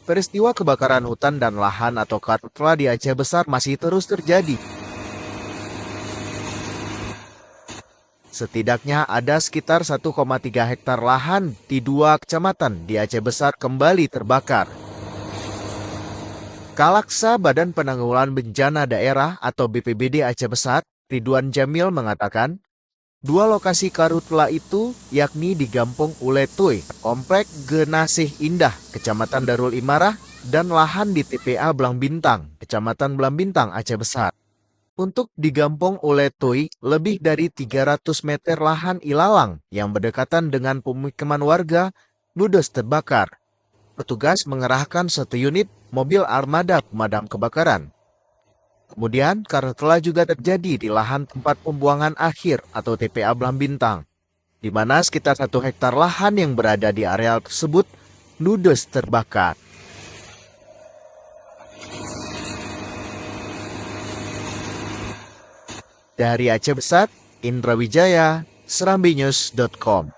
Peristiwa kebakaran hutan dan lahan atau karhutla di Aceh Besar masih terus terjadi. Setidaknya ada sekitar 1,3 hektar lahan di 2 kecamatan di Aceh Besar kembali terbakar. Kalaksa Badan Penanggulangan Bencana Daerah atau BPBD Aceh Besar, Ridwan Jamil mengatakan, 2 lokasi karhutla itu yakni di Gampong Uletuy, Komplek Genasih Indah, Kecamatan Darul Imarah, dan lahan di TPA Belang Bintang, Kecamatan Belang Bintang, Aceh Besar. Untuk di Gampong Uletuy, lebih dari 300 meter lahan ilalang yang berdekatan dengan pemukiman warga ludes terbakar. Petugas mengerahkan 1 unit mobil armada pemadam kebakaran. Kemudian, karhutla juga terjadi di lahan tempat pembuangan akhir atau TPA Belang Bintang, di mana sekitar 1 hektar lahan yang berada di areal tersebut ludes terbakar. Dari Aceh Besar, Indra Wijaya, serambinews.com.